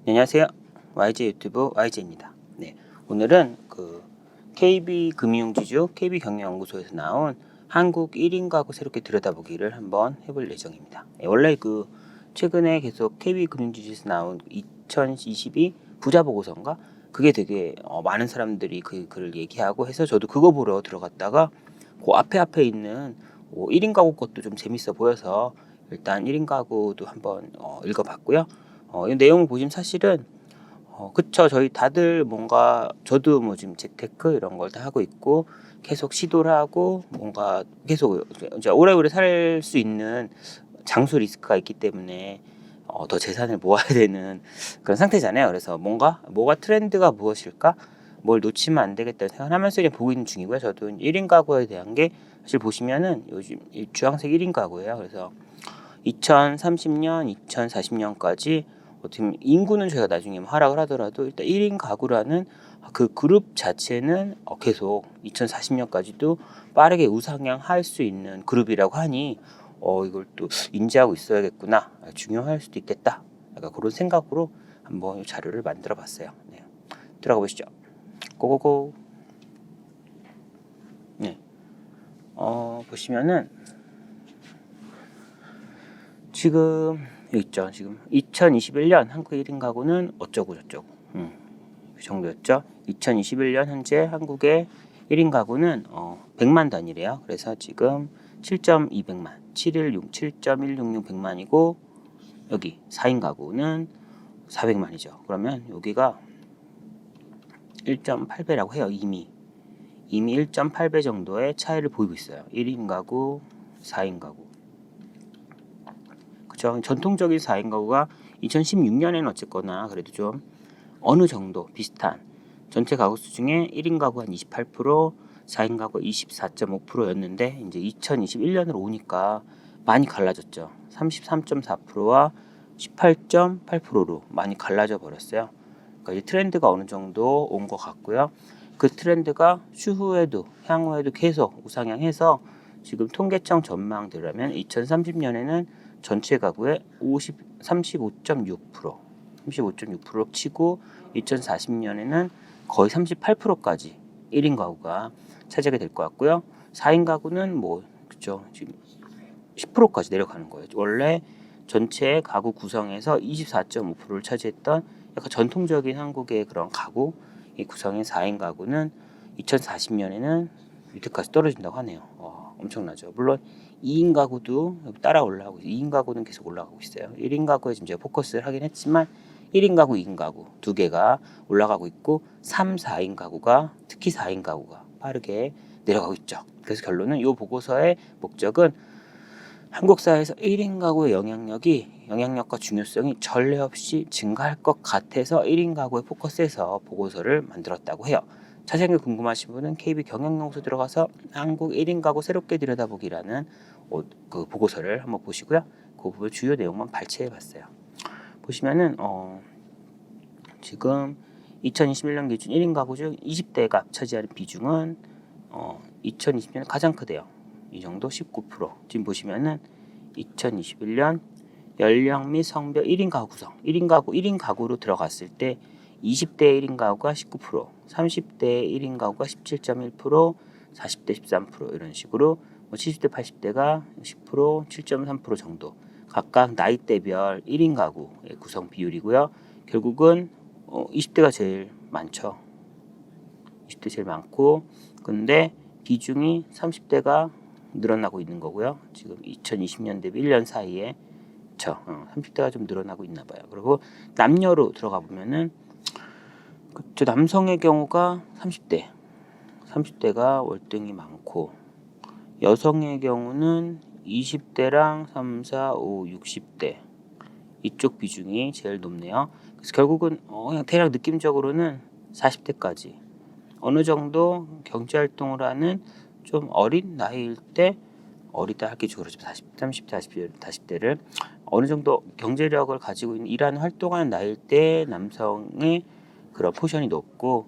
안녕하세요. YJ 유튜브 YJ입니다. 네, 오늘은 KB금융지주 KB경영연구소에서 나온 한국 1인 가구 새롭게 들여다보기를 한번 해볼 예정입니다. 네, 원래 최근에 계속 KB금융지주에서 나온 2022 부자 보고서인가? 그게 되게 많은 사람들이 그 글을 얘기하고 해서 저도 그거 보러 들어갔다가 그 앞에 있는 1인 가구 것도 좀 재밌어 보여서 일단 1인 가구도 한번 읽어봤고요. 이 내용을 보시면 사실은 그쵸. 저희 다들 뭔가 저도 뭐 지금 재테크 이런 걸 다 하고 있고 계속 시도를 하고 뭔가 계속 이제 오래오래 살 수 있는 장수 리스크가 있기 때문에 더 재산을 모아야 되는 그런 상태잖아요. 그래서 뭐가 트렌드가 무엇일까? 뭘 놓치면 안 되겠다는 생각을 하면서 그냥 보고 있는 중이고요. 저도 1인 가구에 대한 게 사실 보시면은 요즘 주황색 1인 가구예요. 그래서 2030년, 2040년까지 어떻게 보면 인구는 저희가 나중에 하락을 하더라도 일단 1인 가구라는 그 그룹 자체는 계속 2040년까지도 빠르게 우상향할 수 있는 그룹이라고 하니 이걸 또 인지하고 있어야겠구나, 중요할 수도 있겠다, 약간 그런 생각으로 한번 이 자료를 만들어 봤어요. 네. 들어가 보시죠. 고고고. 네. 보시면은 지금 여기 있죠. 지금 2021년 한국 1인 가구는 어쩌고 저쩌고 그 정도였죠. 2021년 현재 한국의 1인 가구는 100만 단위래요. 그래서 지금 7.200만, 7.166 100만이고 여기 4인 가구는 400만이죠. 그러면 여기가 1.8배라고 해요. 이미 1.8배 정도의 차이를 보이고 있어요. 1인 가구, 4인 가구. 그죠? 전통적인 4인 가구가 2016년에는 어쨌거나 그래도 좀 어느 정도 비슷한 전체 가구 수 중에 1인 가구 한 28%, 4인 가구 24.5%였는데 이제 2021년으로 오니까 많이 갈라졌죠. 33.4%와 18.8%로 많이 갈라져 버렸어요. 그러니까 이 트렌드가 어느 정도 온 것 같고요. 그 트렌드가 향후에도 계속 우상향해서 지금 통계청 전망대로라면 2030년에는 전체 가구의 35.6% 치고 2040년에는 거의 38%까지 1인 가구가 차지하게 될 것 같고요. 4인 가구는 그죠, 지금 10%까지 내려가는 거예요. 원래 전체 가구 구성에서 24.5%를 차지했던 약간 전통적인 한국의 그런 가구 이 구성인 4인 가구는 2040년에는 밑에까지 떨어진다고 하네요. 엄청나죠. 물론 2인 가구도 따라 올라가고 있어요. 2인 가구는 계속 올라가고 있어요. 1인 가구에 지금 제가 포커스를 하긴 했지만 1인 가구, 2인 가구 두 개가 올라가고 있고 3, 4인 가구가 특히 4인 가구가 빠르게 내려가고 있죠. 그래서 결론은 이 보고서의 목적은 한국 사회에서 1인 가구의 영향력과 중요성이 전례 없이 증가할 것 같아서 1인 가구에 포커스해서 보고서를 만들었다고 해요. 자세한 게 궁금하신 분은 KB 경영연구소 들어가서 한국 1인 가구 새롭게 들여다보기라는 그 보고서를 한번 보시고요. 그 부분 주요 내용만 발췌해 봤어요. 보시면은 지금 2021년 기준 1인 가구 중 20대가 차지하는 비중은 2020년 가장 크대요. 이 정도 19%. 지금 보시면은 2021년 연령 및 성별 1인 가구 구성, 1인 가구로 들어갔을 때 20대 1인 가구가 19%, 30대 1인 가구가 17.1%, 40대 13% 이런 식으로 70대 80대가 10%, 7.3% 정도 각각 나이대별 1인 가구의 구성 비율이고요. 결국은 20대가 제일 많죠. 20대 제일 많고 근데 비중이 30대가 늘어나고 있는 거고요. 지금 2020년 대비 1년 사이에 30대가 좀 늘어나고 있나 봐요. 그리고 남녀로 들어가 보면은 남성의 경우가 30대가 월등히 많고 여성의 경우는 20대랑 3, 4, 5, 60대 이쪽 비중이 제일 높네요. 그래서 결국은 그냥 대략 느낌적으로는 40대까지 어느 정도 경제활동을 하는 좀 어린 나이일 때 어리다 할게죠. 그렇죠. 30대, 40대를 어느 정도 경제력을 가지고 있는 일하는 활동하는 나이일 때 남성의 그런 포션이 높고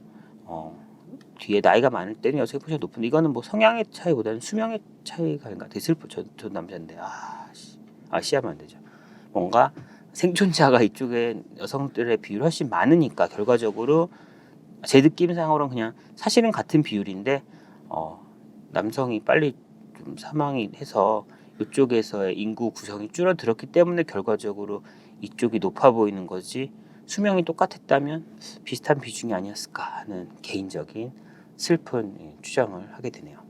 뒤에 나이가 많을 때는 여성의 포션이 높은데 이거는 성향의 차이보다는 수명의 차이가 아닌가. 되게 슬퍼. 저 남자인데 시하면 안 되죠. 뭔가 생존자가 이쪽에 여성들의 비율이 훨씬 많으니까 결과적으로 제 느낌상으로는 그냥 사실은 같은 비율인데 남성이 빨리 좀 사망이 해서 이쪽에서의 인구 구성이 줄어들었기 때문에 결과적으로 이쪽이 높아 보이는 거지 수명이 똑같았다면 비슷한 비중이 아니었을까 하는 개인적인 슬픈 추정을 하게 되네요.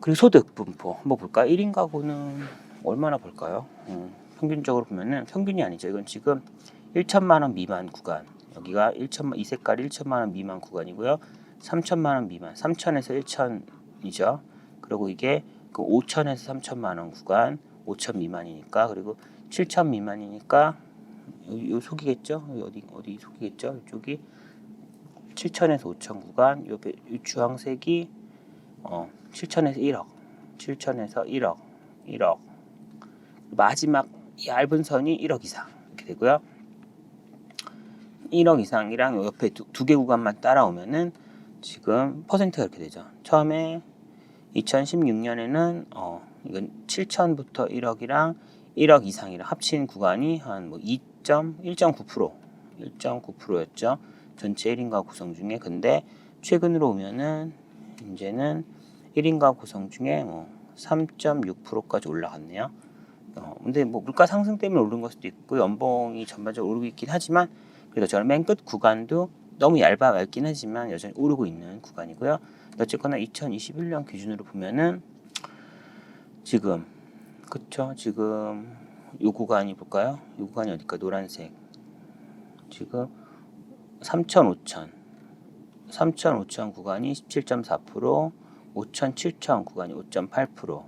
그리고 소득 분포 한번 볼까? 1인 가구는 얼마나 볼까요? 평균적으로 보면은 평균이 아니죠. 이건 지금 1천만 원 미만 구간, 여기가 1천만 이 색깔 1천만 원 미만 구간이고요. 3천만 원 미만, 3천에서 1천이죠. 그리고 이게 그 5천에서 3천만 원 구간, 5천 미만이니까 그리고 7천 미만이니까 요 속이겠죠? 어디 속이겠죠? 이쪽이 7천에서 5천 구간, 요 주황색이 7천에서 1억, 7천에서 1억, 1억. 마지막 얇은 선이 1억 이상 이렇게 되고요. 1억 이상이랑 옆에 두 개 구간만 따라오면은 지금 퍼센트가 이렇게 되죠. 처음에 2016년에는 이건 7천부터 1억이랑 1억 이상이랑 합친 구간이 한 뭐 1.9%였죠. 전체 1인 가구 구성 중에. 근데 최근으로 오면은 이제는 1인 가구 구성 중에 3.6%까지 올라갔네요. 근데 뭐 물가 상승 때문에 오른 걸 수도 있고 연봉이 전반적으로 오르고 있긴 하지만 그래도 저는 맨 끝 구간도 너무 얇긴 하지만 여전히 오르고 있는 구간이고요. 어쨌거나 2021년 기준으로 보면은 지금 그쵸? 지금 요 구간이 볼까요? 요 구간이 어딜까? 노란색. 지금 3천, 5천 구간이 17.4%, 5천, 7천 구간이 5.8%,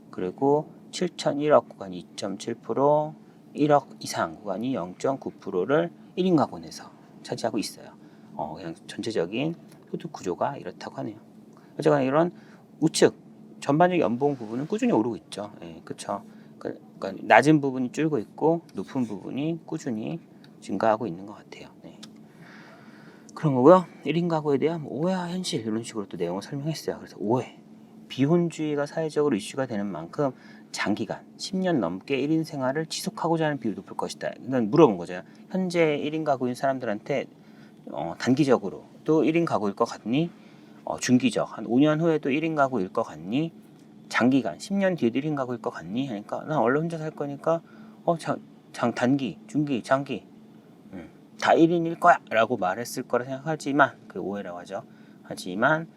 그리고 7천, 1억 구간이 2.7%, 1억 이상 구간이 0.9%를 1인 가구 내에서 차지하고 있어요. 그냥 전체적인 소득 구조가 이렇다고 하네요. 어쨌거나 이런 우측 전반적 연봉 부분은 꾸준히 오르고 있죠. 예, 그렇죠. 그러니까 낮은 부분이 줄고 있고 높은 부분이 꾸준히 증가하고 있는 것 같아요. 네. 그런 거고요. 1인 가구에 대한 오해와 현실 이런 식으로 또 내용을 설명했어요. 그래서 오해, 비혼주의가 사회적으로 이슈가 되는 만큼 장기간 10년 넘게 1인 생활을 지속하고자 하는 비율이 높을 것이다. 그러니까 물어본 거죠. 현재 1인 가구인 사람들한테 단기적으로 또 1인 가구일 것 같니? 중기적 한 5년 후에도 1인 가구일 것 같니? 장기간 10년 뒤에도 1인 가구일 것 같니? 하니까 나 원래 혼자 살 거니까 단기, 중기, 장기 다 1인일 거야 라고 말했을 거라 생각하지만 그 오해라고 하죠. 하지만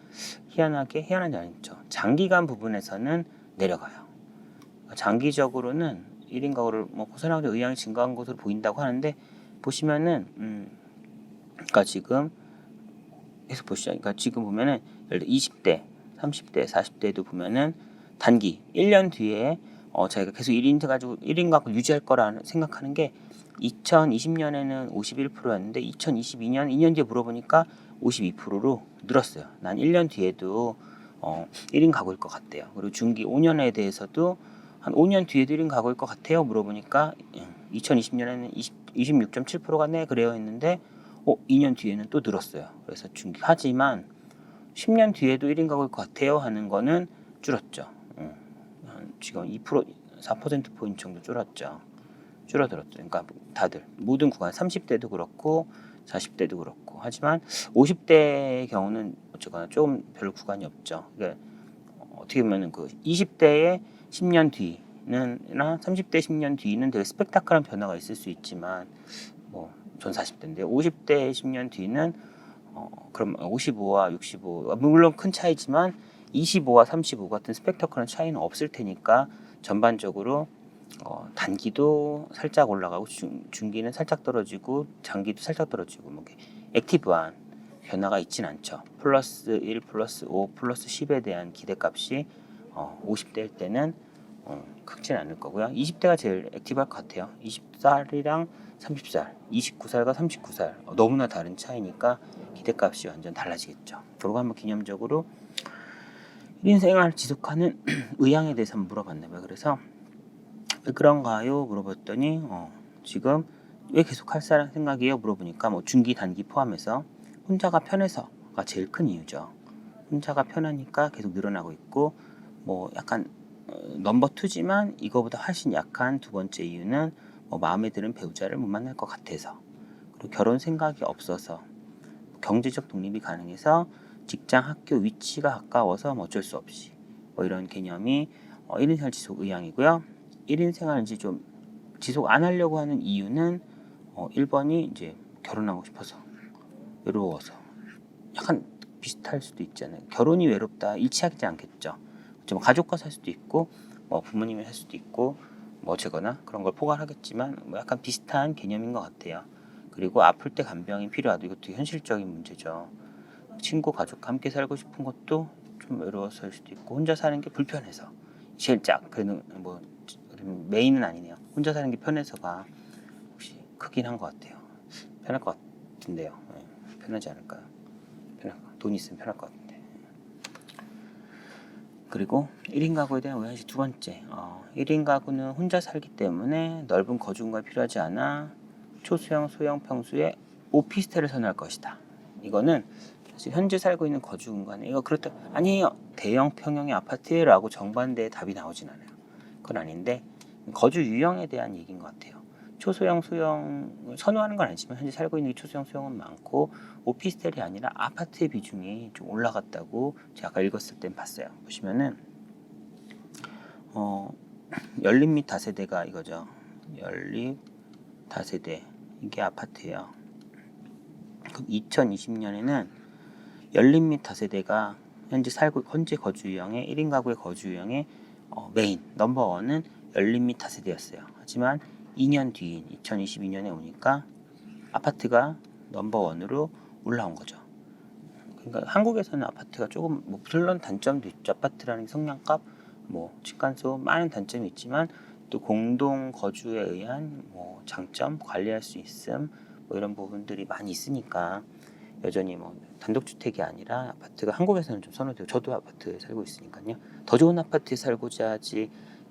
희한하게 희한한지 아니죠. 장기간 부분에서는 내려가요. 장기적으로는 1인 가구를 벗어나고자 의향이 증가한 것으로 보인다고 하는데 보시면은 그러니까 지금 계속 보시죠. 그러니까 지금 보면은 예를 들어 20대, 30대, 40대도 보면은 단기 1년 뒤에 저희가 계속 1인 가지고 1인 가구 유지할 거라 생각하는 게 2020년에는 51%였는데 2022년 2년 뒤에 물어보니까 52%로 늘었어요. 난 1년 뒤에도 1인 가구일 것 같대요. 그리고 중기 5년에 대해서도 한 5년 뒤에도 1인 가구일 것 같아요. 물어보니까 2020년에는 26.7%가 네 그래요 했는데 2년 뒤에는 또 늘었어요. 그래서 중기 하지만 10년 뒤에도 1인 가구일 것 같아요 하는 거는 줄었죠. 지금 2% 4%포인트 정도 줄어들었죠. 그러니까 다들 모든 구간 30대도 그렇고 40대도 그렇고 하지만 50대의 경우는 어쨌거나 조금 별 구간이 없죠. 그러니까 어떻게 보면 그 20대의 10년 뒤는나 30대 10년 뒤는 되게 스펙타클한 변화가 있을 수 있지만 전 40대인데 50대 10년 뒤는 그럼 55와 65 물론 큰 차이지만 25와 35 같은 스펙타클한 차이는 없을 테니까 전반적으로 단기도 살짝 올라가고 중기는 살짝 떨어지고 장기도 살짝 떨어지고 액티브한 변화가 있진 않죠. 플러스 1, 플러스 5, 플러스 10에 대한 기대값이 50대일 때는 크진 않을 거고요. 20대가 제일 액티브할 것 같아요. 20살이랑 30살, 29살과 39살 너무나 다른 차이니까 기대값이 완전 달라지겠죠. 그리고 한번 기념적으로 1인 생활 지속하는 의향에 대해서 한번 물어봤나 봐요. 그래서 왜 그런가요? 물어봤더니 지금 왜 계속 할 생각이에요? 물어보니까 중기 단기 포함해서 혼자가 편해서가 제일 큰 이유죠. 혼자가 편하니까 계속 늘어나고 있고 약간 넘버 2지만 이거보다 훨씬 약한 두 번째 이유는 마음에 드는 배우자를 못 만날 것 같아서, 그리고 결혼 생각이 없어서, 경제적 독립이 가능해서, 직장, 학교 위치가 가까워서 어쩔 수 없이, 이런 개념이 1인 생활 지속 의향이고요. 1인 생활을 이제 좀 지속 안 하려고 하는 이유는 1번이 이제 결혼하고 싶어서, 외로워서. 약간 비슷할 수도 있잖아요. 결혼이 외롭다 일치하지 않겠죠. 좀 가족과 살 수도 있고 부모님이 살 수도 있고 어쨌거나 그런 걸 포괄하겠지만 약간 비슷한 개념인 것 같아요. 그리고 아플 때 간병이 필요하다. 이것도 현실적인 문제죠. 친구, 가족과 함께 살고 싶은 것도 좀 외로워서일 수도 있고, 혼자 사는 게 불편해서, 제일 그래도 메인은 아니네요. 혼자 사는 게 편해서가 혹시 크긴 한 것 같아요. 편할 것 같은데요. 편하지 않을까요? 돈 있으면 편할 것 같은데. 그리고 1인 가구에 대한 오해의식 두 번째, 1인 가구는 혼자 살기 때문에 넓은 거주 공간이 필요하지 않아 초소형, 소형 평수의 오피스텔을 선호할 것이다. 이거는 사실 현재 살고 있는 거주 공간에 이거 그렇다 아니에요. 대형 평형의 아파트라고 정반대의 답이 나오진 않아요. 그건 아닌데 거주 유형에 대한 얘기인 것 같아요. 초소형, 소형을 선호하는 건 아니지만 현재 살고 있는 초소형, 소형은 많고 오피스텔이 아니라 아파트의 비중이 좀 올라갔다고 제가 아까 읽었을 땐 봤어요. 보시면은 연립 및 다세대가 이거죠. 연립 다세대 이게 아파트예요. 그럼 2020년에는 연립 및 다세대가 현재 거주 유형의 1인 가구의 거주 유형의 메인 넘버원은 연립 및 다세대였어요. 하지만 2년 뒤인 2022년에 오니까 아파트가 넘버원으로 올라온 거죠. 그러니까 한국에서는 아파트가 조금 물론 단점도 있죠. 아파트라는 성량값, 층간소음 많은 단점이 있지만 또 공동 거주에 의한 장점, 관리할 수 있음 이런 부분들이 많이 있으니까 여전히 단독주택이 아니라 아파트가 한국에서는 좀 선호되고, 저도 아파트에 살고 있으니까요. 더 좋은 아파트에 살고자 하지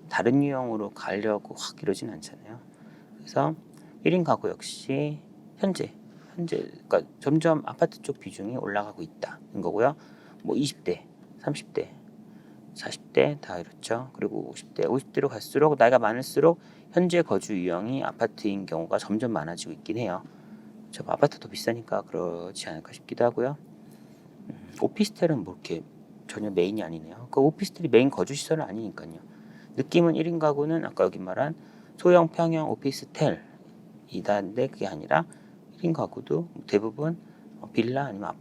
다른 유형으로 가려고 확 이러진 않잖아요. 그래서 1인 가구 역시 현재 그러니까 점점 아파트 쪽 비중이 올라가고 있다는 거고요. 20대, 30대, 40대 다 이렇죠. 그리고 50대로 갈수록 나이가 많을수록 현재 거주 유형이 아파트인 경우가 점점 많아지고 있긴 해요. 저 아파트 더 비싸니까 그렇지 않을까 싶기도 하고요. 오피스텔은 이렇게 전혀 메인이 아니네요. 그 오피스텔이 메인 거주 시설은 아니니까요. 느낌은 1인 가구는 아까 여기 말한 소형 평형 오피스텔이다인데 그게 아니라 1인 가구도 대부분 빌라 아니면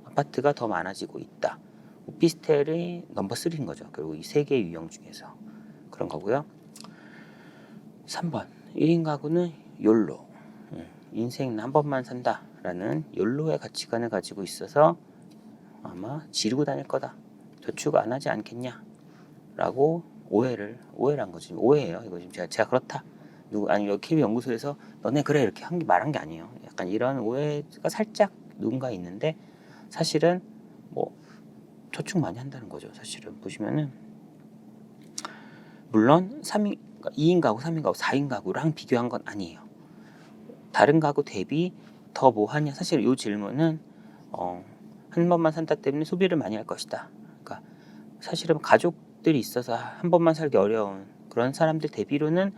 아파트가 더 많아지고 있다. 오피스텔이 넘버 3인 거죠. 그리고 이 세 개의 유형 중에서 그런 거고요. 3번 1인 가구는 욜로, 인생 한 번만 산다라는 욜로의 가치관을 가지고 있어서 아마 지르고 다닐 거다. 저축 안 하지 않겠냐라고 오해란 거지. 오해예요. 이거 지금 제가 그렇다. 여기 KB 연구소에서 너네 그래 이렇게 말한 게 아니에요. 약간 이런 오해가 살짝 누군가 있는데 사실은 저축 많이 한다는 거죠. 사실은 보시면은 물론 2인 가구, 3인 가구, 4인 가구랑 비교한 건 아니에요. 다른 가구 대비 더 뭐 하냐. 사실 이 질문은 한 번만 산다 때문에 소비를 많이 할 것이다. 그러니까 사실은 가족들이 있어서 한 번만 살기 어려운 그런 사람들 대비로는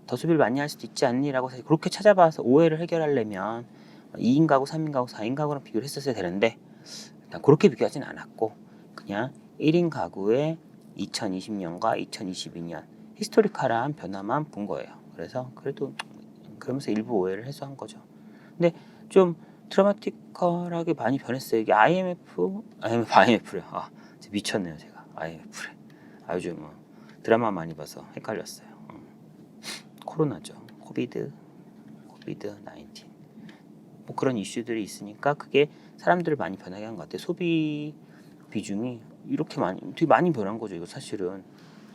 더 소비를 많이 할 수도 있지 않니라고 사실 그렇게 찾아봐서 오해를 해결하려면 2인 가구, 3인 가구, 4인 가구랑 비교를 했었어야 되는데 일단 그렇게 비교하진 않았고 그냥 1인 가구의 2020년과 2022년 히스토리컬한 변화만 본 거예요. 그래서 그러면서 일부 오해를 해소한 거죠. 근데 좀 드라마티컬하게 많이 변했어요. 이게 IMF래요. 미쳤네요 제가. IMF래. 요즘 드라마 많이 봐서 헷갈렸어요. 코로나죠. 코비드 19 그런 이슈들이 있으니까 그게 사람들을 많이 변하게 한 것 같아요. 소비 비중이 되게 많이 변한 거죠. 이거 사실은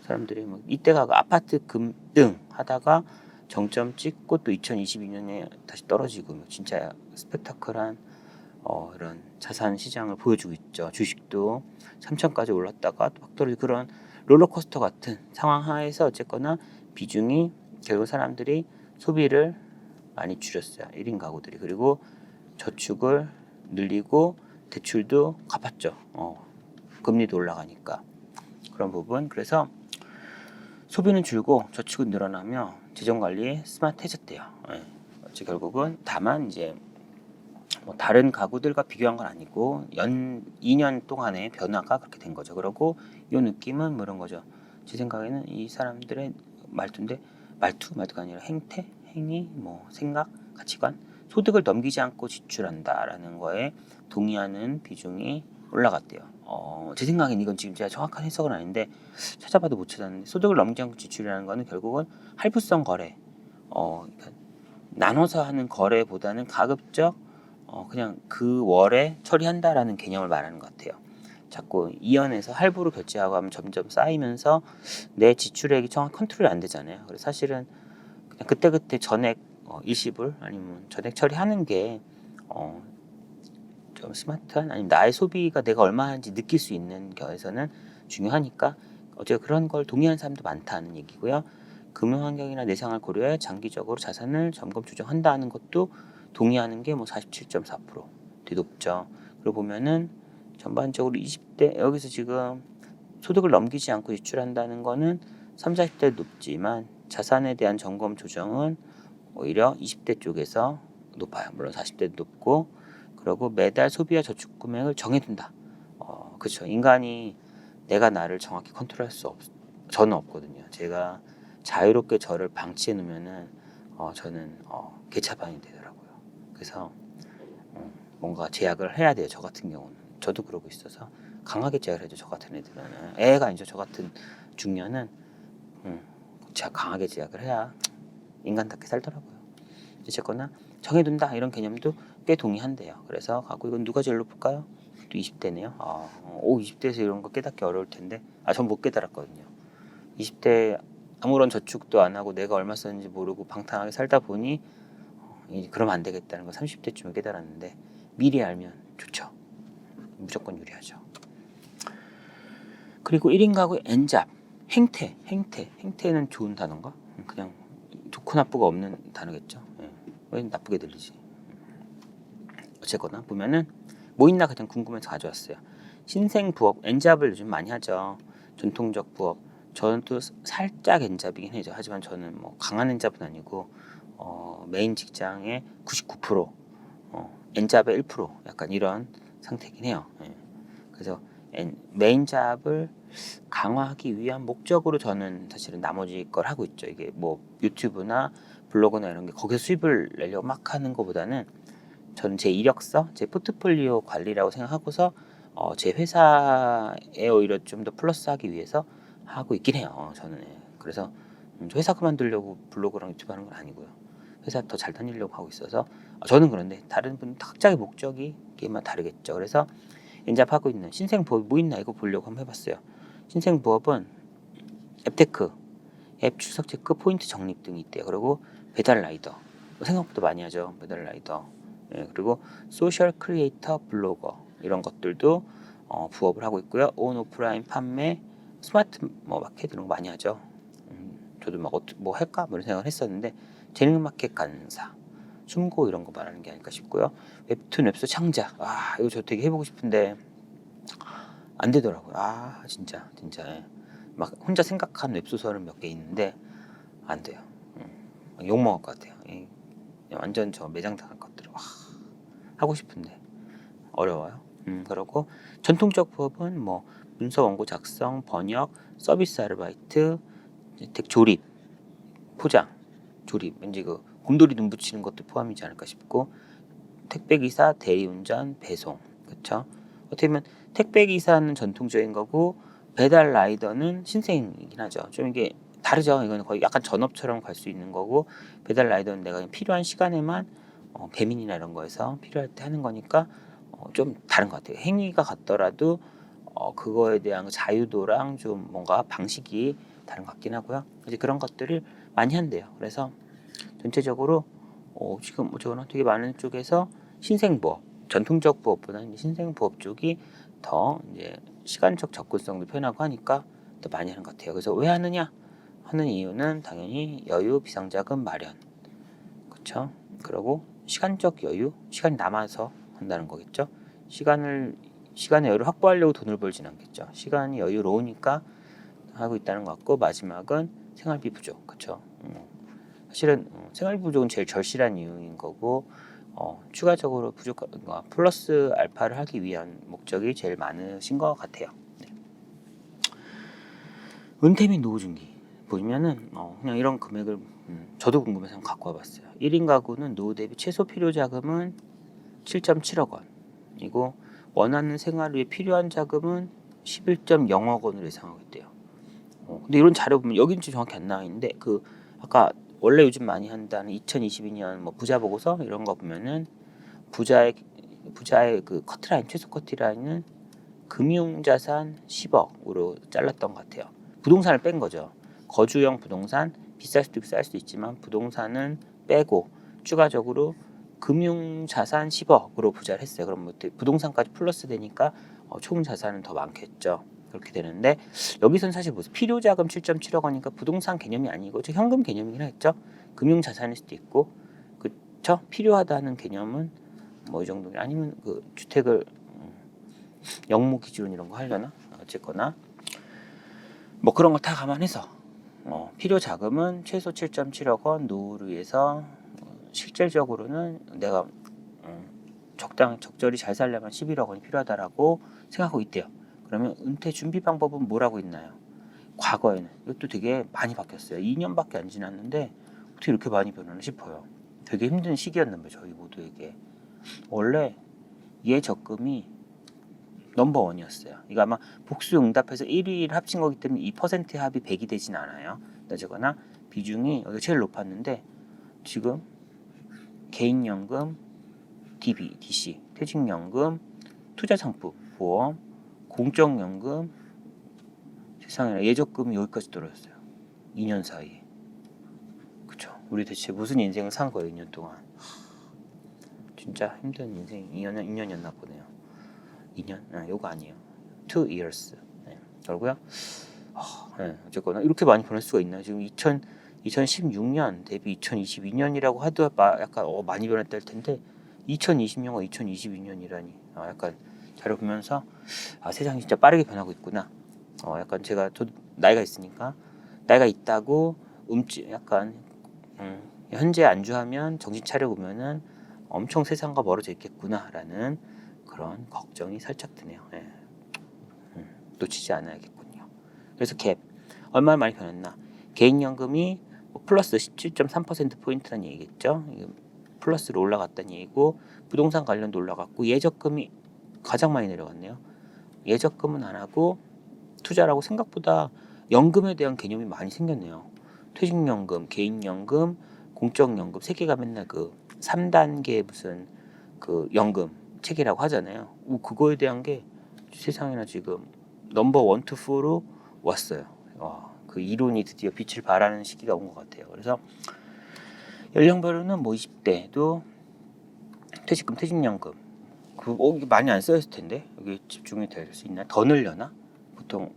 사람들이 이때가 아파트 급등 하다가 정점 찍고 또 2022년에 다시 떨어지고 진짜 스펙타클한 이런 자산 시장을 보여주고 있죠. 주식도 3천까지 올랐다가 또 확 떨어지고 그런 롤러코스터 같은 상황 하에서 어쨌거나 비중이 결국 사람들이 소비를 많이 줄였어요. 1인 가구들이. 그리고 저축을 늘리고 대출도 갚았죠. 금리도 올라가니까. 그런 부분. 그래서 소비는 줄고 저축은 늘어나며 재정 관리에 스마트해졌대요. 예. 어째 결국은 다만 이제 뭐 다른 가구들과 비교한 건 아니고 2년 동안의 변화가 그렇게 된 거죠. 그러고 이 느낌은 뭐 이런 거죠. 제 생각에는 이 사람들의 말투인데 말투가 아니라 행태, 행위, 뭐 생각, 가치관, 소득을 넘기지 않고 지출한다라는 거에 동의하는 비중이 올라갔대요. 제 생각엔 이건 지금 제가 정확한 해석은 아닌데 찾아봐도 못 찾았는데 소득을 넘기지 않고 지출이라는 거는 결국은 할부성 거래, 그러니까 나눠서 하는 거래보다는 가급적 그냥 그 월에 처리한다라는 개념을 말하는 것 같아요. 자꾸 이연에서 할부로 결제하고 하면 점점 쌓이면서 내 지출액이 정확히 컨트롤이 안 되잖아요. 그래서 사실은 그냥 그때그때 전액 일시불 아니면 전액 처리하는 게 좀 스마트한 아니면 나의 소비가 내가 얼마 하는지 느낄 수 있는 거에서는 중요하니까 어제 그런 걸 동의하는 사람도 많다는 얘기고요. 금융 환경이나 내 생활 고려해 장기적으로 자산을 점검 조정한다는 것도 동의하는 게 뭐 47.4% 되게 높죠. 그리고 보면은 전반적으로 20대 여기서 지금 소득을 넘기지 않고 지출한다는 거는 3, 40대 높지만 자산에 대한 점검 조정은 오히려 20대 쪽에서 높아요. 물론 40대도 높고 그리고 매달 소비와 저축 금액을 정해둔다. 그렇죠. 인간이 내가 나를 정확히 컨트롤할 저는 없거든요. 제가 자유롭게 저를 방치해 놓으면은 저는 개차반이 되더라고요. 그래서 뭔가 제약을 해야 돼요. 저 같은 경우는 저도 그러고 있어서 강하게 제약을 해줘. 저 같은 애들은 애가 아니죠. 저 같은 중년은 제가 강하게 제약을 해야 인간답게 살더라고요. 어쨌거나 정해둔다 이런 개념도 꽤 동의한대요. 그래서 갖고 이건 누가 제일 높을까요? 또 20대네요. 20대에서 이런 거 깨닫기 어려울 텐데 전 못 깨달았거든요. 20대 아무런 저축도 안 하고 내가 얼마 썼는지 모르고 방탕하게 살다 보니 그러면 안 되겠다는 거 30대쯤에 깨달았는데 미리 알면 좋죠. 무조건 유리하죠. 그리고 1인 가구 N잡 행태는 좋은 단어인가? 그냥 좋고 나쁘가 없는 단어겠죠. 왜 나쁘게 들리지? 어쨌거나 보면은 뭐 있나 그냥 궁금해서 가져왔어요. 신생 부업 N잡을 요즘 많이 하죠. 전통적 부업. 저는 또 살짝 N잡이긴 해죠. 하지만 저는 뭐 강한 N잡은 아니고 메인 직장의 99% N잡의 1% 약간 이런 상태긴 해요. 그래서 메인 잡을 강화하기 위한 목적으로 저는 사실은 나머지 걸 하고 있죠. 이게 뭐 유튜브나 블로그나 이런 게 거기서 수입을 내려고 막 하는 것보다는 저는 제 이력서, 제 포트폴리오 관리라고 생각하고서 제 회사에 오히려 좀 더 플러스하기 위해서 하고 있긴 해요. 저는 그래서 회사 그만두려고 블로그랑 유튜브 하는 건 아니고요. 회사 더 잘 다니려고 하고 있어서 저는 그런데 다른 분은 각자의 목적이 게만 다르겠죠. 그래서 연잡하고 있는 신생부업이 뭐 있나 이거 보려고 한번 해봤어요. 신생부업은 앱테크, 앱 출석 체크, 포인트 적립 등이 있대요. 그리고 배달 라이더 생각보다 많이 하죠. 배달 라이더. 그리고 소셜 크리에이터, 블로거 이런 것들도 부업을 하고 있고요. 온 오프라인 판매, 스마트 뭐 마켓 이런 거 많이 하죠. 저도 막 뭐 할까 뭐 이런 생각을 했었는데 재능 마켓 간사, 숨고 이런 거 말하는 게 아닐까 싶고요. 웹툰 웹소 창작. 이거 저 되게 해보고 싶은데 안 되더라고요. 진짜 막 혼자 생각한 웹소설은 몇 개 있는데 안 돼요. 욕 먹을 것 같아요. 완전 저 매장 당할 것들. 하고 싶은데 어려워요. 그러고 전통적 부업은 뭐 문서 원고 작성, 번역, 서비스 아르바이트, 조립, 포장, 조립. 왠지 그 곰돌이 눈 붙이는 것도 포함이지 않을까 싶고 택배기사, 대리운전, 배송. 그렇죠? 어떻게 보면 택배기사는 전통적인 거고 배달 라이더는 신생이긴 하죠. 좀 이게 다르죠. 이거는 거의 약간 전업처럼 갈 수 있는 거고 배달 라이더는 내가 필요한 시간에만 배민이나 이런 거에서 필요할 때 하는 거니까 좀 다른 것 같아요. 행위가 같더라도 그거에 대한 자유도랑 좀 뭔가 방식이 다른 것 같긴 하고요. 이제 그런 것들을 많이 한대요. 그래서 전체적으로 지금 저는 되게 많은 쪽에서 신생부업, 전통적 부업보다는 신생부업 쪽이 더 이제 시간적 접근성도 편하고 하니까 더 많이 하는 것 같아요. 그래서 왜 하느냐? 하는 이유는 당연히 여유, 비상자금 마련, 그렇죠? 그리고 시간적 여유, 시간이 남아서 한다는 거겠죠. 시간의 여유를 확보하려고 돈을 벌진 않겠죠. 시간이 여유로우니까 하고 있다는 것 같고 마지막은 생활비 부족, 그렇죠? 사실은 생활비 부족은 제일 절실한 이유인 거고 추가적으로 플러스 알파를 하기 위한 목적이 제일 많으신 것 같아요. 네. 은퇴 및 노후준비 보시면은 그냥 이런 금액을 저도 궁금해서 한번 갖고 와봤어요. 1인 가구는 노후 대비 최소 필요 자금은 7.7억 원이고 원하는 생활을 위해 필요한 자금은 11.0억 원으로 예상하고 있대요. 근데 이런 자료 보면 여기는 정확히 안 나와 있는데 아까 원래 요즘 많이 한다는 2022년 뭐 부자 보고서 이런 거 보면은 부자의 그 커트라인 최소 커트라인은 금융자산 10억으로 잘랐던 것 같아요. 부동산을 뺀 거죠. 거주형 부동산 비쌀 수도 있고 쌀 수도 있지만 부동산은 빼고 추가적으로 금융자산 10억으로 부자를 했어요. 그럼 부동산까지 플러스 되니까 총 자산은 더 많겠죠. 그렇게 되는데 여기서는 사실 무슨 필요자금 7.7억 원이니까 부동산 개념이 아니고 현금 개념이긴 하겠죠. 금융자산일 수도 있고 그쵸? 필요하다는 개념은 뭐 이 정도 아니면 그 주택을 영무 기준 이런 거 하려나 어쨌거나 뭐 그런 거 다 감안해서 필요 자금은 최소 7.7억 원 노후를 위해서 실질적으로는 내가 적절히 잘 살려면 11억 원이 필요하다라고 생각하고 있대요. 그러면 은퇴 준비 방법은 뭐라고 있나요? 과거에는 이것도 되게 많이 바뀌었어요. 2년밖에 안 지났는데 어떻게 이렇게 많이 변하나 싶어요. 되게 힘든 시기였나 봐요. 저희 모두에게. 원래 예적금이 넘버원이었어요. 이거 아마 복수 응답해서 1위를 합친 거기 때문에 2% 합이 100이 되진 않아요. 어쨌거나 비중이 여기가 제일 높았는데 지금 개인연금, DB, DC, 퇴직연금, 투자상품, 보험, 공적연금 세상에 예적금이 여기까지 떨어졌어요. 2년 사이에. 그쵸? 우리 대체 무슨 인생을 산 거예요, 2년 동안. 진짜 힘든 인생 2년이었나 보네요. 2년? 요거 아니에요. 2 years. 네. 그러고요. 네, 어쨌거나 이렇게 많이 변할 수가 있나요? 지금 2016년 대비 2022년이라고 하도 약간 많이 변했다 할 텐데 2020년과 2022년이라니 약간 자료 보면서 세상이 진짜 빠르게 변하고 있구나. 약간 저도 나이가 있으니까 나이가 있다고 약간 현재 안주하면 정신 차려 보면은 엄청 세상과 멀어져 있겠구나라는 그런 걱정이 살짝 드네요. 예. 놓치지 않아야겠군요. 그래서 갭 얼마나 많이 변했나? 개인연금이 플러스 17.3%포인트라는 얘기겠죠. 플러스로 올라갔다는 얘기고 부동산 관련도 올라갔고 예적금이 가장 많이 내려갔네요. 예적금은 안 하고 투자라고 생각보다 연금에 대한 개념이 많이 생겼네요. 퇴직연금, 개인연금, 공적연금 세 개가 맨날 그 3단계 무슨 그 연금 체계라고 하잖아요. 그거에 대한 게 세상에나 지금 넘버 1, 2, 4로 왔어요. 그 이론이 드디어 빛을 발하는 시기가 온 것 같아요. 그래서 연령별로는 뭐 20대도 퇴직금, 퇴직연금 이게 많이 안 쓰였을 텐데 여기 집중이 될 수 있나? 더 늘려나? 보통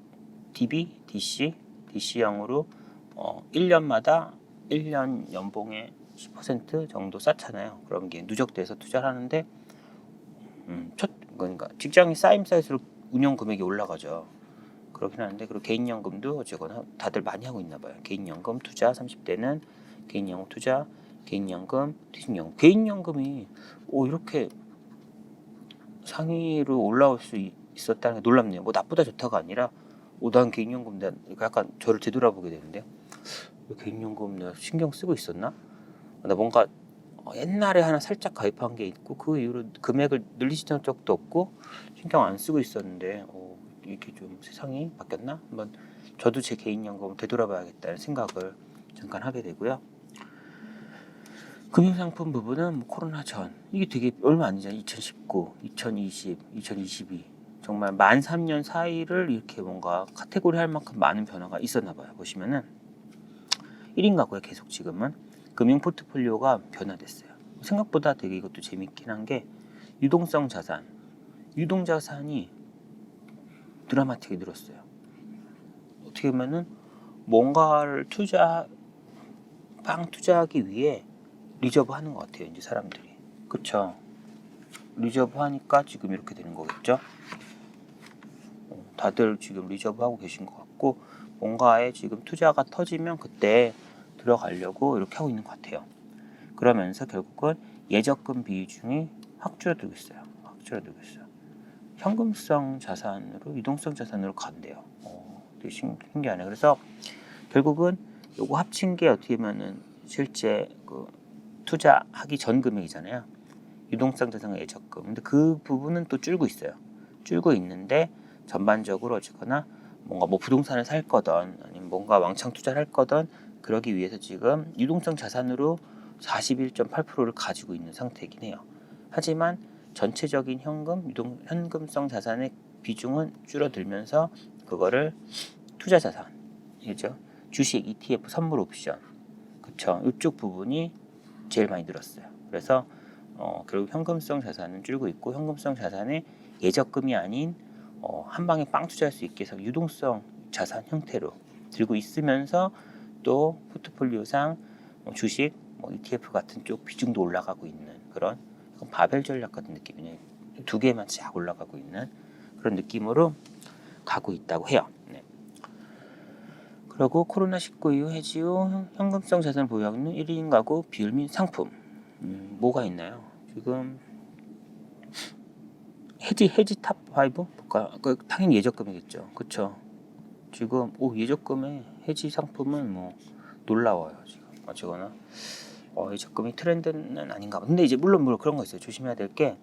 DB, DC형으로 1년마다 1년 연봉의 10% 정도 쌓잖아요. 그럼 이게 누적돼서 투자를 하는데 그러니까 직장이 쌓일수록 운용 금액이 올라가죠. 그렇긴 하는데 그리고 개인연금도 어쨌거나 다들 많이 하고 있나 봐요. 개인연금 투자 30대는 개인연금 투자, 개인연금, 퇴직연금. 개인연금이 이렇게 상위로 올라올 수 있었다는 게 놀랍네요. 뭐 나쁘다 좋다가 아니라 난 개인연금 약간 저를 되돌아보게 되는데요. 개인연금 내가 신경 쓰고 있었나? 나 뭔가 옛날에 하나 살짝 가입한 게 있고 그 이후로 금액을 늘리시던 적도 없고 신경 안 쓰고 있었는데 이렇게 좀 세상이 바뀌었나? 한번 저도 제 개인연금을 되돌아봐야겠다는 생각을 잠깐 하게 되고요. 금융상품 부분은 코로나 전 이게 되게 얼마 안 되잖아요. 2019, 2020, 2022 정말 만 3년 사이를 이렇게 뭔가 카테고리 할 만큼 많은 변화가 있었나 봐요. 보시면은 1인 가구에 계속 지금은 금융 포트폴리오가 변화됐어요. 생각보다 되게 이것도 재밌긴 한 게 유동성 자산이 드라마틱하게 늘었어요. 어떻게 보면은 뭔가를 투자하기 위해 리저브 하는 것 같아요. 이제 사람들이. 그쵸? 리저브 하니까 지금 이렇게 되는 거겠죠? 다들 지금 리저브 하고 계신 것 같고 뭔가에 지금 투자가 터지면 그때 들어가려고 이렇게 하고 있는 것 같아요. 그러면서 결국은 예적금 비중이 확 줄어들고 있어요. 현금성 자산으로 유동성 자산으로 간대요. 되게 신기하네. 그래서 결국은 요거 합친 게 어떻게 보면은 실제 그 투자하기 전 금액이잖아요. 유동성 자산과 예적금. 근데 그 부분은 또 줄고 있어요. 줄고 있는데 전반적으로 어쨌거나 뭔가 뭐 부동산을 살 거든 아니면 뭔가 왕창 투자를 할 거든 그러기 위해서 지금 유동성 자산으로 41.8%를 가지고 있는 상태이긴 해요. 하지만 전체적인 현금성 자산의 비중은 줄어들면서 그거를 투자 자산이죠. 주식, ETF, 선물 옵션, 그쵸? 이쪽 부분이 제일 많이 늘었어요. 그래서 결국 현금성 자산은 줄고 있고 현금성 자산의 예적금이 아닌 한 방에 빵 투자할 수 있게 해서 유동성 자산 형태로 들고 있으면서 또 포트폴리오상 주식, ETF 같은 쪽 비중도 올라가고 있는 그런 바벨 전략 같은 느낌이네. 두 개만 쫙 올라가고 있는 그런 느낌으로 가고 있다고 해요. 네. 그리고 코로나19 이후 해지 후 현금성 자산을 보유하고 있는 1인 가구 비율 및 상품 뭐가 있나요? 지금 해지 탑 5? 볼까? 당연히 예적금이겠죠. 그쵸? 지금 예적금의 해지 상품은 뭐 놀라워요. 지금 어쨌거나 예적금이 트렌드는 아닌가 봐. 근데 이제 물론 그런 거 있어요. 조심해야 될 게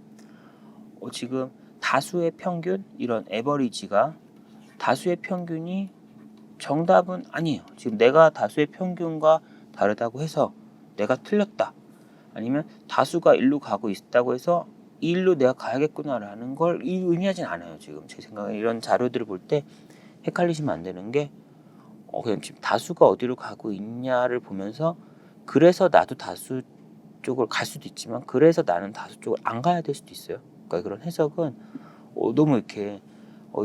지금 다수의 평균 이런 에버리지가 다수의 평균이 정답은 아니에요. 지금 내가 다수의 평균과 다르다고 해서 내가 틀렸다. 아니면 다수가 일로 가고 있다고 해서 이 일로 내가 가야겠구나라는 걸 의미하진 않아요. 지금 제 생각에 이런 자료들을 볼 때 헷갈리시면 안 되는 게 그냥 지금 다수가 어디로 가고 있냐를 보면서 그래서 나도 다수 쪽을 갈 수도 있지만 그래서 나는 다수 쪽을 안 가야 될 수도 있어요. 그러니까 그런 해석은 너무 이렇게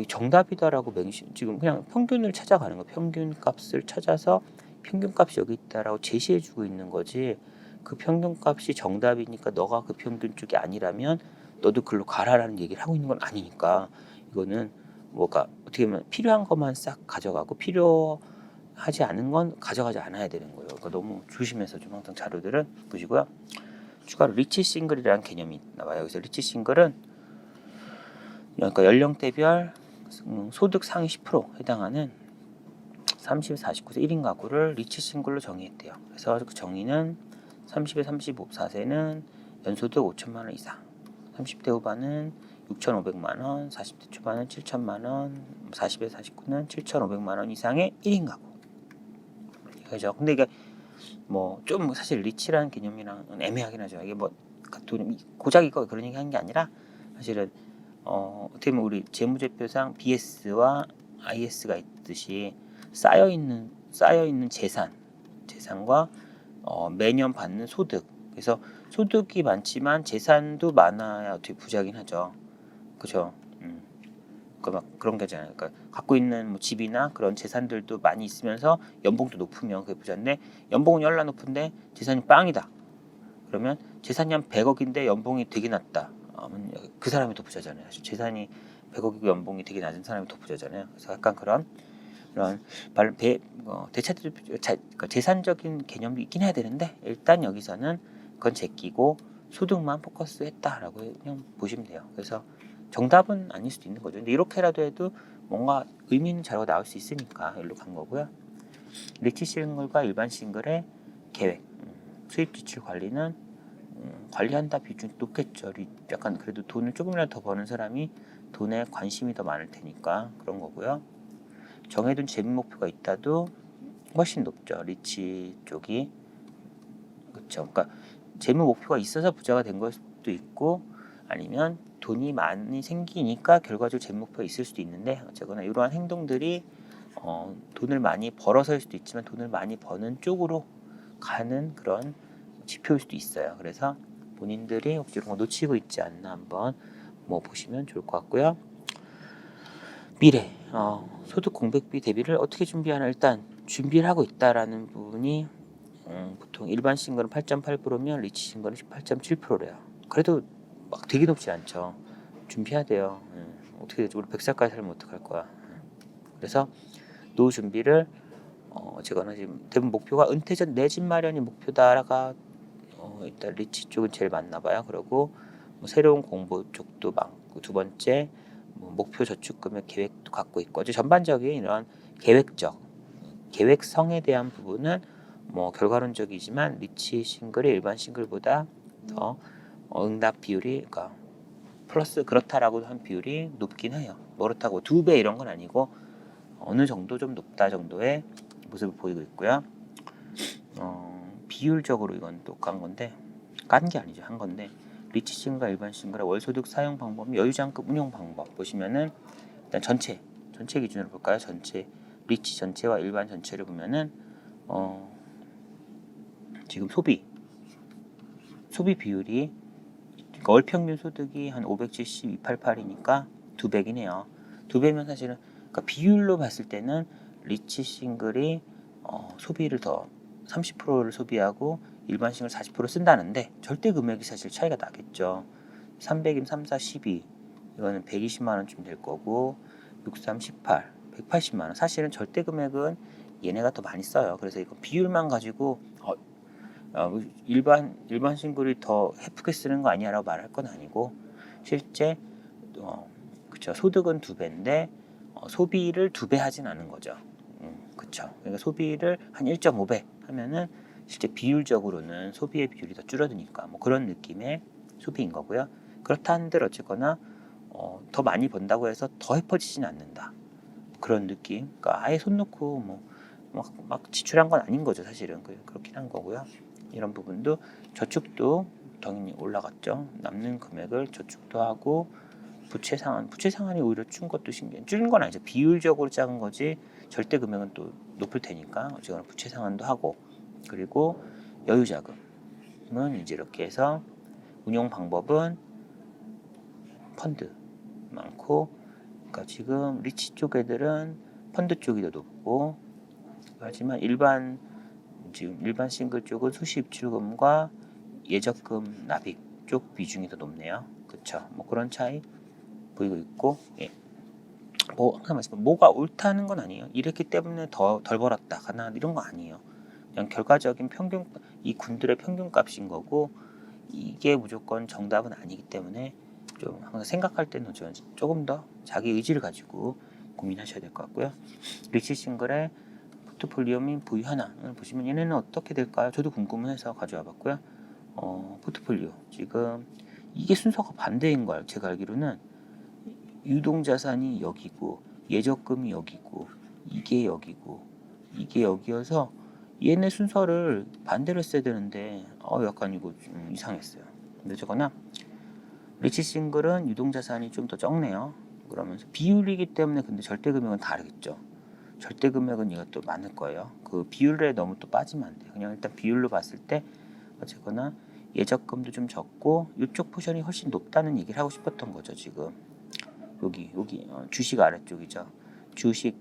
정답이다라고 지금 그냥 평균을 찾아가는 거, 평균 값을 찾아서 평균 값이 여기 있다라고 제시해주고 있는 거지. 그 평균 값이 정답이니까 너가 그 평균 쪽이 아니라면 너도 글로 가라라는 얘기를 하고 있는 건 아니니까 이거는 뭐가 어떻게 보면 필요한 것만 싹 가져가고 필요하지 않은 건 가져가지 않아야 되는 거예요. 그러니까 너무 조심해서 좀 항상 자료들은 보시고요. 추가로 리치 싱글이라는 개념이 나와요. 그래서 리치 싱글은 그러니까 연령대별 소득 상위 10% 해당하는 30에 49세 1인 가구를 리치 싱글로 정의했대요. 그래서 그 정의는 30에 34세는 연소득 5천만 원 이상, 30대 후반은 6,500만 원, 40대 초반은 7천만 원, 40에 49는 7,500만 원 이상의 1인 가구. 그죠? 근데 이게 뭐 좀 사실 리치라는 개념이랑 애매하긴 하죠. 이게 뭐 돈 고작 이거 그런 얘기 하는 게 아니라 사실은 어떻게 보면 우리 재무제표상 BS와 IS가 있듯이 쌓여 있는 재산과 매년 받는 소득. 그래서 소득이 많지만 재산도 많아야 어떻게 부자긴 하죠. 그죠? 그러니까 막 그런 게잖아요. 그러니까 갖고 있는 뭐 집이나 그런 재산들도 많이 있으면서 연봉도 높으면 그게 부자인데 연봉은 열나 높은데 재산이 빵이다. 그러면 재산이 한 100억인데 연봉이 되게 낮다. 그 사람이 더 부자잖아요. 사실 재산이 100억이고 연봉이 되게 낮은 사람이 더 부자잖아요. 그래서 약간 그런 그러니까 재산적인 개념도 있긴 해야 되는데 일단 여기서는 그건 제끼고 소득만 포커스했다라고 그냥 보시면 돼요. 그래서 정답은 아닐 수도 있는 거죠. 근데 이렇게라도 해도 뭔가 의미 있는 자료가 나올 수 있으니까 여기로 간 거고요. 리치 싱글과 일반 싱글의 계획, 수입 지출 관리는 관리한다 비중이 높겠죠. 약간 그래도 돈을 조금이라도 더 버는 사람이 돈에 관심이 더 많을 테니까 그런 거고요. 정해둔 재무 목표가 있다도 훨씬 높죠. 리치 쪽이. 그렇죠. 그러니까 재무 목표가 있어서 부자가 된 걸 수도 있고 아니면 돈이 많이 생기니까 결과적으로 재무 목표가 있을 수도 있는데 어쨌거나 이러한 행동들이 돈을 많이 벌어서일 수도 있지만 돈을 많이 버는 쪽으로 가는 그런 지표일 수도 있어요. 그래서 본인들이 혹시 이런 거 놓치고 있지 않나 한번 뭐 보시면 좋을 것 같고요. 미래 소득 공백비 대비를 어떻게 준비하나 일단 준비를 하고 있다라는 부분이 보통 일반 싱글은 8.8%면 리치 싱글은 18.7%래요. 그래도 막 되게 높지 않죠. 준비해야 돼요. 어떻게 되지? 우리 100살까지 살면 어떡할 거야. 그래서 노후 준비를 어쨌거나 지금 대부분 목표가 은퇴 전 내 집 마련이 목표다가 일단 리치 쪽은 제일 많나 봐요. 그리고 뭐 새로운 공부 쪽도 많고 두 번째 뭐 목표 저축 금액 계획도 갖고 있고 아주 전반적인 이런 계획성에 대한 부분은 뭐 결과론적이지만 리치 싱글이 일반 싱글보다 더 응답 비율이 그러니까 플러스 그렇다라고 한 비율이 높긴 해요. 뭐 그렇다고 2배 이런 건 아니고 어느 정도 좀 높다 정도의 모습을 보이고 있고요. 비율적으로 이건 또 깐 건데 깐 게 아니죠. 한 건데 리치 싱글 일반 싱글의 월소득 사용 방법 여유자금급 운용 방법 보시면은 일단 전체 기준으로 볼까요? 전체 리치 전체와 일반 전체를 보면은 지금 소비 비율이 그러니까 월 평균 소득이 한 57288이니까 2배이네요. 2배면 사실은 그러니까 비율로 봤을 때는 리치 싱글이 소비를 더 30%를 소비하고 일반 싱글 40% 쓴다는데 절대 금액이 사실 차이가 나겠죠. 300이면 3, 4, 12 이거는 120만 원쯤 될 거고 6, 3, 18 180만 원 사실은 절대 금액은 얘네가 더 많이 써요. 그래서 이거 비율만 가지고 일반 싱글이 더 헤프게 쓰는 거 아니야라고 말할 건 아니고 실제 그쵸 소득은 2배인데 소비를 2배 하진 않은 거죠. 그쵸. 그러니까 소비를 한 1.5배 하면은 실제 비율적으로는 소비의 비율이 더 줄어드니까 뭐 그런 느낌의 소비인 거고요. 그렇다 한들 어쨌거나 더 많이 번다고 해서 더 헤퍼지진 않는다. 그런 느낌. 그러니까 아예 손 놓고 뭐 막 지출한 건 아닌 거죠. 사실은 그렇긴 한 거고요. 이런 부분도 저축도 당연히 올라갔죠. 남는 금액을 저축도 하고 부채 상환이 오히려 준 것도 신기해. 줄인 건 아니죠. 비율적으로 작은 거지 절대 금액은 또 높을 테니까 어쨌거나 부채 상환도 하고 그리고 여유 자금은 이제 이렇게 해서 운용 방법은 펀드 많고 그러니까 지금 리치 쪽 애들은 펀드 쪽이 더 높고 하지만 지금 일반 싱글 쪽은 수시 입출금과 예적금 납입 쪽 비중이 더 높네요. 그쵸? 뭐 그런 차이 보이고 있고, 예. 뭐 항상 말씀 뭐가 옳다는 건 아니에요. 이랬기 때문에 더 덜 벌었다, 가난 이런 거 아니에요. 그냥 결과적인 평균 이 군들의 평균값인 거고 이게 무조건 정답은 아니기 때문에 좀 항상 생각할 때는 조금 더 자기 의지를 가지고 고민하셔야 될 것 같고요. 리치 싱글의 포트폴리오 및 보유 현황을 보시면 얘네는 어떻게 될까요? 저도 궁금해서 가져와 봤고요. 포트폴리오 지금 이게 순서가 반대인 걸 제가 알기로는 유동자산이 여기고 예적금이 여기고 이게 여기고 이게 여기여서 얘네 순서를 반대로 했어야 되는데 약간 이거 좀 이상했어요. 근데 저거나 리치 싱글은 유동자산이 좀 더 적네요. 그러면서 비율이기 때문에 근데 절대 금액은 다르겠죠. 절대 금액은 이것도 많을 거예요. 그 비율에 너무 또 빠지면 안 돼요. 그냥 일단 비율로 봤을 때 어쨌거나 예적금도 좀 적고 이쪽 포션이 훨씬 높다는 얘기를 하고 싶었던 거죠. 지금 여기 주식 아래쪽이죠. 주식,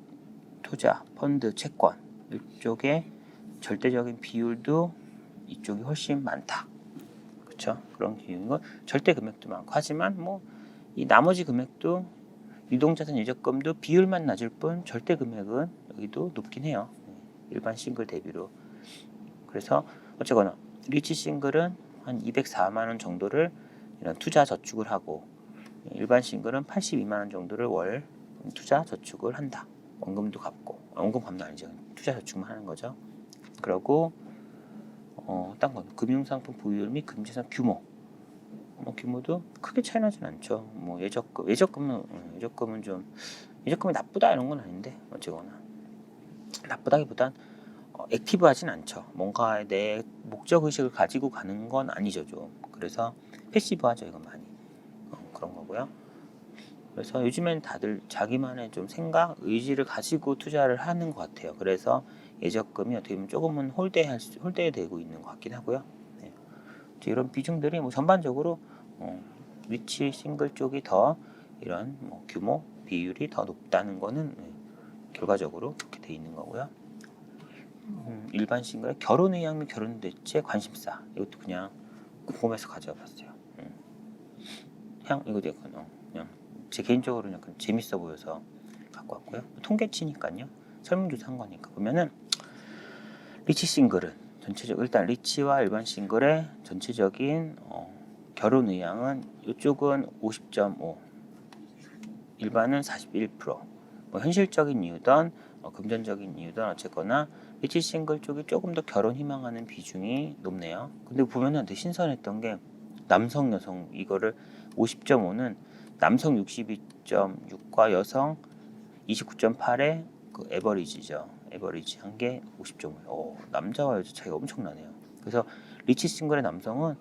투자, 펀드, 채권 이쪽에 절대적인 비율도 이쪽이 훨씬 많다. 그렇죠? 그런 기준은 절대 금액도 많고 하지만 뭐 이 나머지 금액도 유동자산 예적금도 비율만 낮을 뿐 절대 금액은 여기도 높긴 해요. 일반 싱글 대비로. 그래서 어쨌거나 리치 싱글은 한 204만 원 정도를 이런 투자 저축을 하고 일반 싱글은 82만 원 정도를 월 투자 저축을 한다. 원금도 갚고 원금 갚는 아니죠. 투자 저축만 하는 거죠. 그리고 딴 건 금융상품 보유율 및 금융자산 규모. 규모도 크게 차이 나진 않죠. 뭐 예적금은 예적금이 나쁘다 이런 건 아닌데 어쨌거나 나쁘다기보단 액티브하진 않죠. 뭔가 내 목적 의식을 가지고 가는 건 아니죠 좀. 그래서 패시브하죠 이건 많이 그런 거고요. 그래서 요즘엔 다들 자기만의 좀 생각, 의지를 가지고 투자를 하는 것 같아요. 그래서 예적금이 어떻게 보면 조금은 홀대되고 있는 것 같긴 하고요. 네. 이런 비중들이 뭐 전반적으로 리치 싱글 쪽이 더 이런 규모 비율이 더 높다는 거는 결과적으로 그렇게 돼 있는 거고요. 일반 싱글의 결혼 의향 및 결혼 대체 관심사 이것도 그냥 궁금해서 가져와 봤어요. 이거 그냥 제 개인적으로는 약간 재밌어 보여서 갖고 왔고요. 통계치니까요. 설문조사 한 거니까 보면은 리치 싱글은 일단 리치와 일반 싱글의 전체적인 결혼 의향은 이쪽은 50.5, 일반은 41%. 뭐 현실적인 이유든 금전적인 이유든 어쨌거나 리치 싱글 쪽이 조금 더 결혼 희망하는 비중이 높네요. 근데 보면은 되게 신선했던 게 남성 여성 이거를 50.5는 남성 62.6과 여성 29.8의 그 에버리지죠. 에버리지 한 게 50.5. 남자와 여자 차이가 엄청나네요. 그래서 리치 싱글의 남성은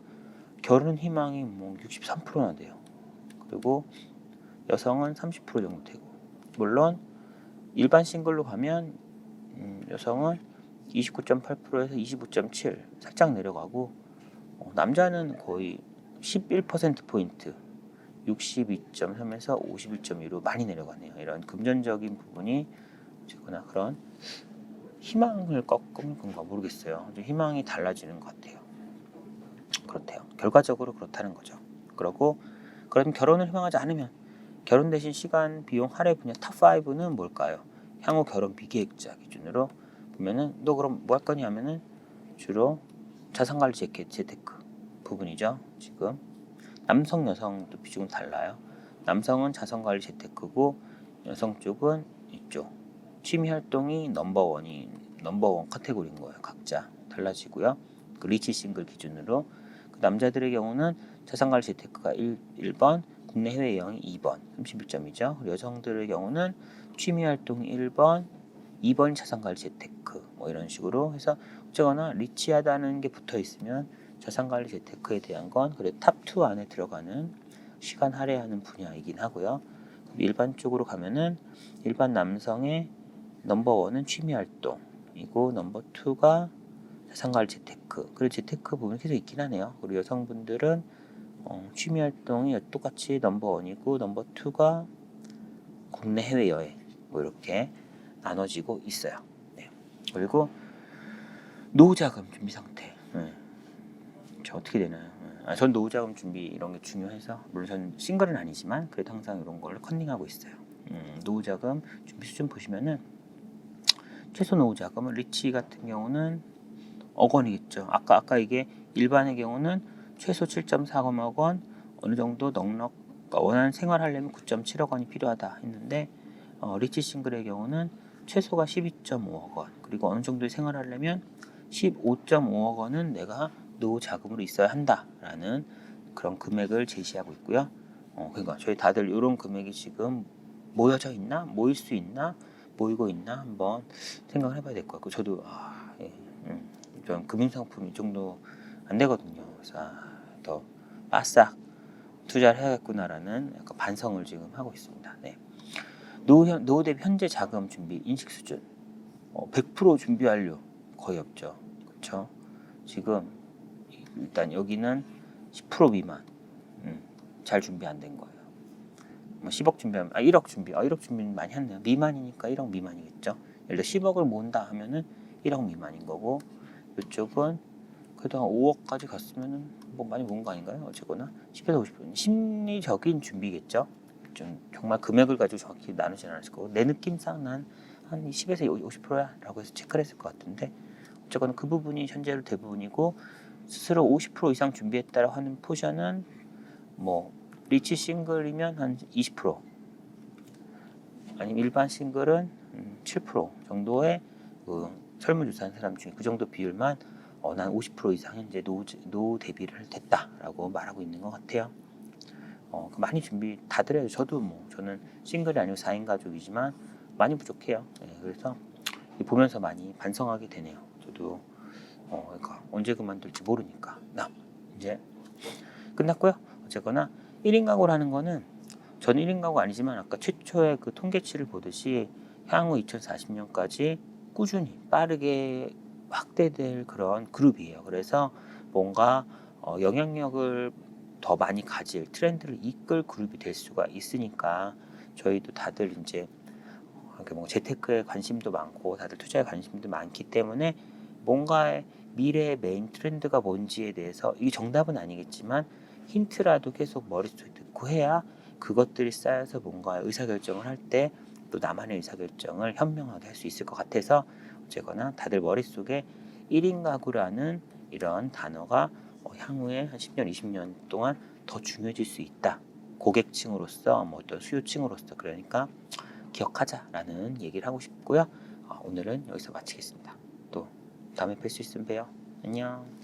결혼 희망이 뭐 63%나 돼요. 그리고 여성은 30% 정도 되고, 물론 일반 싱글로 가면 여성은 29.8%에서 25.7 살짝 내려가고, 남자는 거의 11%포인트 62.3에서 51.2로 많이 내려가네요. 이런 금전적인 부분이 어쨌거나 그런 희망을 꺾은 건가 모르겠어요. 희망이 달라지는 것 같아요. 그렇대요. 결과적으로 그렇다는 거죠. 그러고 그럼 결혼을 희망하지 않으면 결혼 대신 시간, 비용 할애 분야 탑5는 뭘까요? 향후 결혼 비계획자 기준으로 보면은 너 그럼 뭐 할 거냐 하면은 주로 자산관리 재테크 부분이죠. 지금 남성 여성도 비중은 달라요. 남성은 자산관리 재테크고 여성 쪽은 이쪽 취미활동이 넘버원 카테고리인 거예요. 각자 달라지고요. 그 리치 싱글 기준으로 그 남자들의 경우는 자산관리 재테크가 1번, 국내 해외 여행이 2번 31점이죠. 여성들의 경우는 취미활동이 1번, 2번 자산관리 재테크 뭐 이런 식으로 해서 어쩌거나 리치하다는 게 붙어 있으면 자산관리 재테크에 대한 건 그래 탑2 안에 들어가는 시간 할애하는 분야이긴 하고요. 일반 쪽으로 가면은 일반 남성의 넘버원은 취미활동이고 넘버2가 자산관리 재테크. 그리고 재테크 부분이 계속 있긴 하네요. 그리고 여성분들은 취미활동이 똑같이 넘버원이고 넘버2가 국내 해외 여행 뭐 이렇게 나눠지고 있어요. 네. 그리고 노후자금 준비 상태. 저 어떻게 되나요? 전 노후자금 준비 이런 게 중요해서 물론 전 싱글은 아니지만 그래도 항상 이런 걸 컨닝하고 있어요. 노후자금 준비 수준 보시면은 최소 노후자금은 리치 같은 경우는 억 원이겠죠. 아까 이게 일반의 경우는 최소 7.4억 원 어느 정도 넉넉 원하는 생활하려면 9.7억 원이 필요하다 했는데 리치 싱글의 경우는 최소가 12.5억 원 그리고 어느 정도의 생활하려면 15.5억 원은 내가 노후 자금으로 있어야 한다라는 그런 금액을 제시하고 있고요. 그러니까 저희 다들 이런 금액이 지금 모여져 있나, 모일 수 있나, 모이고 있나 한번 생각을 해봐야 될 것 같고 저도 좀 금융상품이 이 정도 안 되거든요. 그래서 더 바싹 투자를 해야겠구나라는 약간 반성을 지금 하고 있습니다. 네. 노후 대비 현재 자금 준비 인식 수준 100% 준비 완료 거의 없죠. 그렇죠? 지금 일단 여기는 10% 미만 잘 준비 안 된 거예요. 뭐 10억 준비하면 1억 준비 1억 준비는 많이 했네요. 미만이니까 1억 미만이겠죠. 예를 들어 10억을 모은다 하면은 1억 미만인 거고 이쪽은 그래도 한 5억까지 갔으면은 뭐 많이 모은 거 아닌가요? 어쨌거나 10에서 50% 심리적인 준비겠죠. 좀 정말 금액을 가지고 정확히 나누진 않았을 거고 내 느낌상 난 한 10에서 50%야라고 해서 체크를 했을 것 같은데 어쨌거나 그 부분이 현재로 대부분이고 스스로 50% 이상 준비했다라고 하는 포션은 뭐 리치 싱글이면 한 20% 아니면 일반 싱글은 7% 정도의 그 설문조사한 사람 중에 그 정도 비율만 난 50% 이상 현재 노후 대비를 됐다라고 말하고 있는 것 같아요. 많이 준비 다들 해요. 저는 싱글이 아니고 4인 가족이지만 많이 부족해요. 그래서 보면서 많이 반성하게 되네요. 저도 그러니까 언제 그만둘지 모르니까. 이제 끝났고요. 어쨌거나 1인 가구라는 거는 전 1인 가구 아니지만 아까 최초의 그 통계치를 보듯이 향후 2040년까지 꾸준히 빠르게 확대될 그런 그룹이에요. 그래서 뭔가 영향력을 더 많이 가질 트렌드를 이끌 그룹이 될 수가 있으니까 저희도 다들 이제 뭐 재테크에 관심도 많고 다들 투자에 관심도 많기 때문에 뭔가의 미래의 메인 트렌드가 뭔지에 대해서 이게 정답은 아니겠지만 힌트라도 계속 머릿속에 넣고 해야 그것들이 쌓여서 뭔가 의사결정을 할 때 또 나만의 의사결정을 현명하게 할 수 있을 것 같아서 어쨌거나 다들 머릿속에 1인 가구라는 이런 단어가 향후에 한 10년, 20년 동안 더 중요해질 수 있다. 고객층으로서 뭐 어떤 수요층으로서 그러니까 기억하자라는 얘기를 하고 싶고요. 오늘은 여기서 마치겠습니다. 또 다음에 뵐 수 있으면 봬요. 안녕.